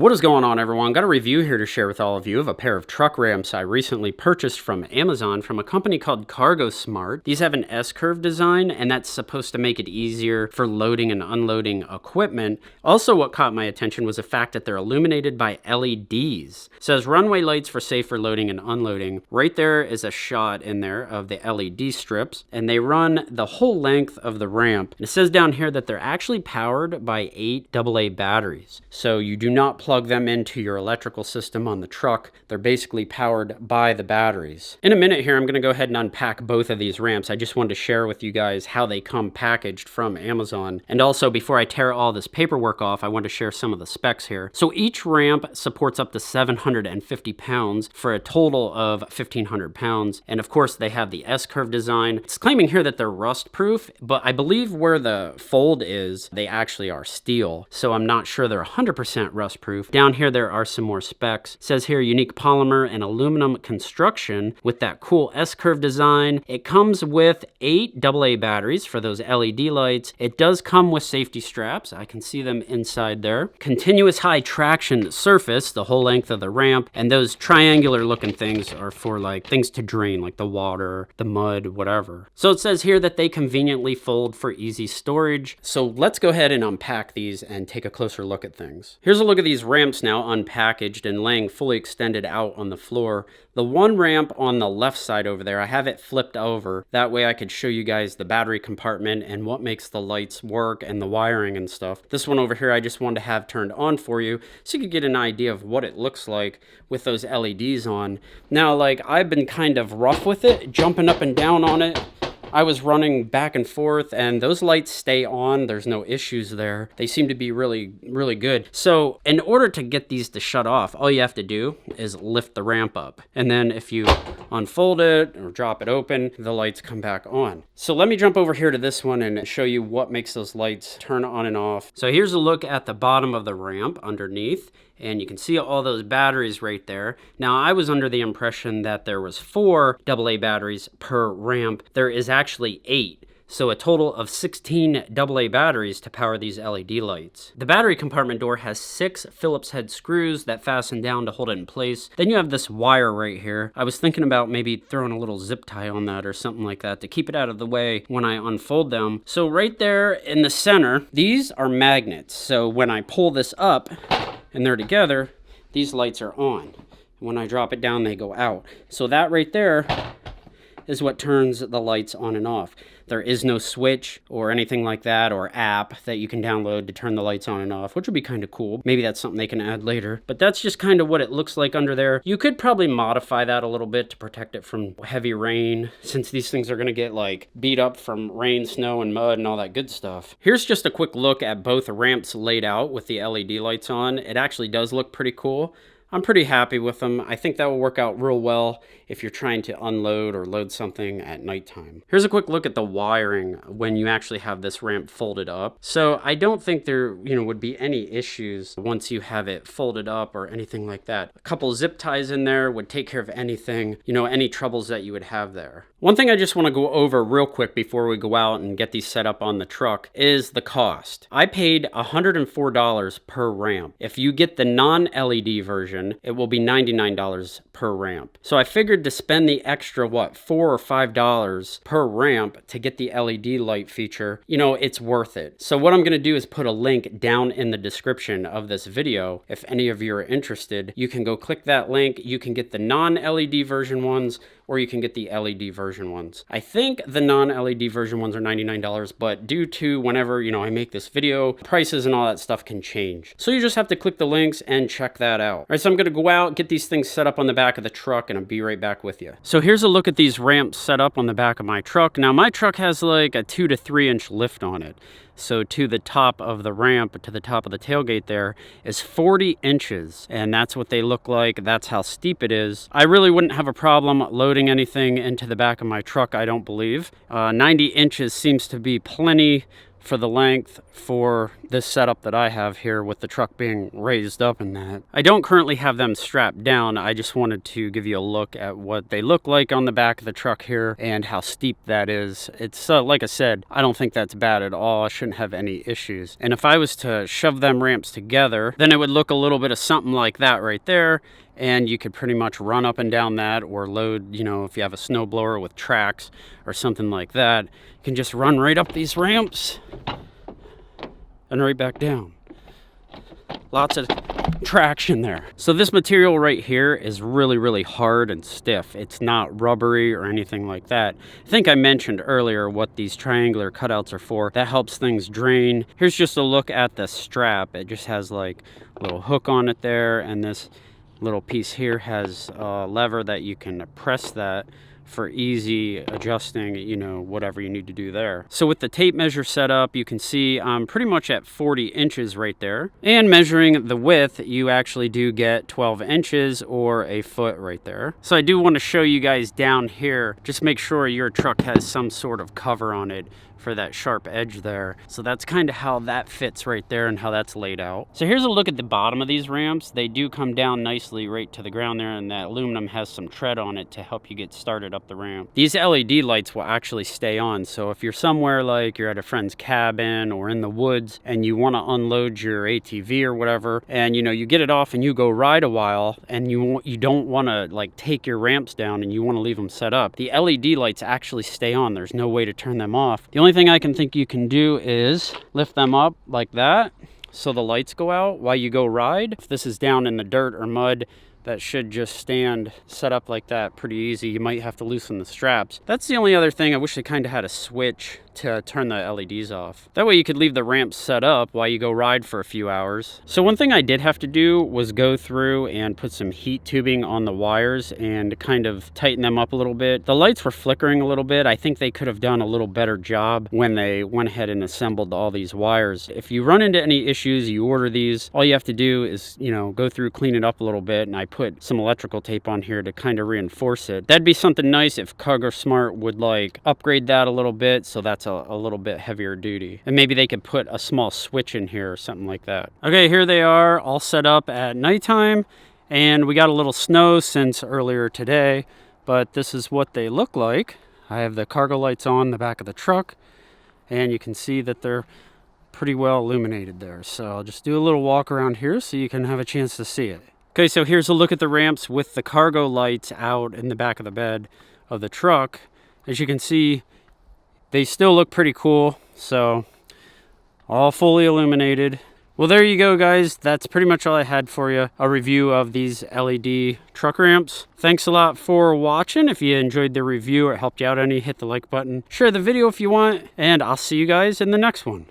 What is going on, everyone? Got a review here to share with all of you of a pair of truck ramps I recently purchased from Amazon from a company called CargoSmart. These have an S-curve design, and that's supposed to make it easier for loading and unloading equipment. Also, what caught my attention was the fact that they're illuminated by LEDs. It says runway lights for safer loading and unloading. Right there is a shot in there of the LED strips, and they run the whole length of the ramp. And it says down here that they're actually powered by 8 AA batteries. So you do not plug them into your electrical system on the truck. They're basically powered by the batteries. In a minute here, I'm going to go ahead and unpack both of these ramps. I just wanted to share with you guys how they come packaged from Amazon. And also, before I tear all this paperwork off, I want to share some of the specs here. So each ramp supports up to 750 pounds for a total of 1,500 pounds. And of course, they have the S-curve design. It's claiming here that they're rust proof, but I believe where the fold is, they actually are steel. So I'm not sure they're 100% rust proof. Down here, there are some more specs. It says here, unique polymer and aluminum construction with that cool S-curve design. It comes with 8 AA batteries for those LED lights. It does come with safety straps. I can see them inside there. Continuous high traction surface, the whole length of the ramp. And those triangular looking things are for like things to drain, like the water, the mud, whatever. So it says here that they conveniently fold for easy storage. So let's go ahead and unpack these and take a closer look at things. Here's a look at these ramps now unpackaged and laying fully extended out on the floor. The one ramp on the left side over there, I have it flipped over. That way I could show you guys the battery compartment and what makes the lights work and the wiring and stuff. This one over here, I just wanted to have turned on for you so you could get an idea of what it looks like with those LEDs on. Now, like, I've been kind of rough with it, jumping up and down on it. I was running back and forth, and those lights stay on. There's no issues there. They seem to be really, really good. So in order to get these to shut off, all you have to do is lift the ramp up. And then if you unfold it or drop it open, the lights come back on. So let me jump over here to this one and show you what makes those lights turn on and off. So here's a look at the bottom of the ramp underneath. And you can see all those batteries right there. Now, I was under the impression that there was 4 AA batteries per ramp. There is actually 8. So a total of 16 AA batteries to power these LED lights. The battery compartment door has 6 Phillips head screws that fasten down to hold it in place. Then you have this wire right here. I was thinking about maybe throwing a little zip tie on that or something like that to keep it out of the way when I unfold them. So right there in the center, these are magnets. So when I pull this up, and they're together, these lights are on. When I drop it down, they go out. So that right there is what turns the lights on and off. There is no switch or anything like that or app that you can download to turn the lights on and off, which would be kind of cool. Maybe that's something they can add later. But that's just kind of what it looks like under there. You could probably modify that a little bit to protect it from heavy rain, since these things are going to get like beat up from rain, snow, and mud and all that good stuff. Here's just a quick look at both ramps laid out with the LED lights on. It actually does look pretty cool. I'm pretty happy with them. I think that will work out real well if you're trying to unload or load something at nighttime. Here's a quick look at the wiring when you actually have this ramp folded up. So I don't think there, would be any issues once you have it folded up or anything like that. A couple zip ties in there would take care of anything, any troubles that you would have there. One thing I just want to go over real quick before we go out and get these set up on the truck is the cost. I paid $104 per ramp. If you get the non-LED version, it will be $99 per ramp. So I figured to spend the extra, $4 or $5 per ramp to get the LED light feature, it's worth it. So what I'm going to do is put a link down in the description of this video. If any of you are interested, you can go click that link. You can get the non-LED version ones, or you can get the LED version ones. I think the non-LED version ones are $99, but due to whenever, I make this video, prices and all that stuff can change. So you just have to click the links and check that out. All right, so I'm gonna go out, get these things set up on the back of the truck, and I'll be right back with you. So here's a look at these ramps set up on the back of my truck. Now my truck has like a 2 to 3 inch lift on it. So to the top of the ramp, to the top of the tailgate there is 40 inches. And that's what they look like. That's how steep it is. I really wouldn't have a problem loading anything into the back of my truck, I don't believe. 90 inches seems to be plenty for the length for this setup that I have here with the truck being raised up and that. I don't currently have them strapped down. I just wanted to give you a look at what they look like on the back of the truck here and how steep that is. It's like I said, I don't think that's bad at all. I shouldn't have any issues. And if I was to shove them ramps together, then it would look a little bit of something like that right there. And you could pretty much run up and down that, or load, you know, if you have a snowblower with tracks or something like that, you can just run right up these ramps and right back down. Lots of traction there. So this material right here is really hard and stiff. It's not rubbery or anything like that. I think I mentioned earlier what these triangular cutouts are for. That helps things drain. Here's just a look at the strap. It just has like a little hook on it there, and this little piece here has a lever that you can press that for easy adjusting, you know, whatever you need to do there. So with the tape measure set up, you can see I'm pretty much at 40 inches right there. And measuring the width, you actually do get 12 inches or a foot right there. So I do want to show you guys down here, just make sure your truck has some sort of cover on it for that sharp edge there. So that's kind of how that fits right there and how that's laid out. So here's a look at the bottom of these ramps. They do come down nicely right to the ground there, and that aluminum has some tread on it to help you get started up the ramp. These LED lights will actually stay on. So if you're somewhere like you're at a friend's cabin or in the woods and you want to unload your ATV or whatever, and you know, you get it off and you go ride a while and you don't want to like take your ramps down and you want to leave them set up, the LED lights actually stay on. There's no way to turn them off. The only thing I can think you can do is lift them up like that so the lights go out while you go ride. If this is down in the dirt or mud, that should just stand set up like that pretty easy. You might have to loosen the straps. That's the only other thing. I wish they kind of had a switch to turn the LEDs off. That way you could leave the ramps set up while you go ride for a few hours. So one thing I did have to do was go through and put some heat tubing on the wires and kind of tighten them up a little bit. The lights were flickering a little bit. I think they could have done a little better job when they went ahead and assembled all these wires. If you run into any issues, you order these, all you have to do is, you know, go through, clean it up a little bit, and I put some electrical tape on here to kind of reinforce it. That'd be something nice if CargoSmart would like upgrade that a little bit, so that's a little bit heavier duty. And maybe they could put a small switch in here or something like that. Okay, here they are all set up at nighttime, and we got a little snow since earlier today, but this is what they look like. I have the cargo lights on the back of the truck, and you can see that they're pretty well illuminated there. So I'll just do a little walk around here so you can have a chance to see it. Okay, so here's a look at the ramps with the cargo lights out in the back of the bed of the truck. As you can see, they still look pretty cool, so all fully illuminated. Well, there you go, guys. That's pretty much all I had for you. A review of these LED truck ramps. Thanks a lot for watching. If you enjoyed the review or it helped you out any, hit the like button. Share the video if you want, and I'll see you guys in the next one.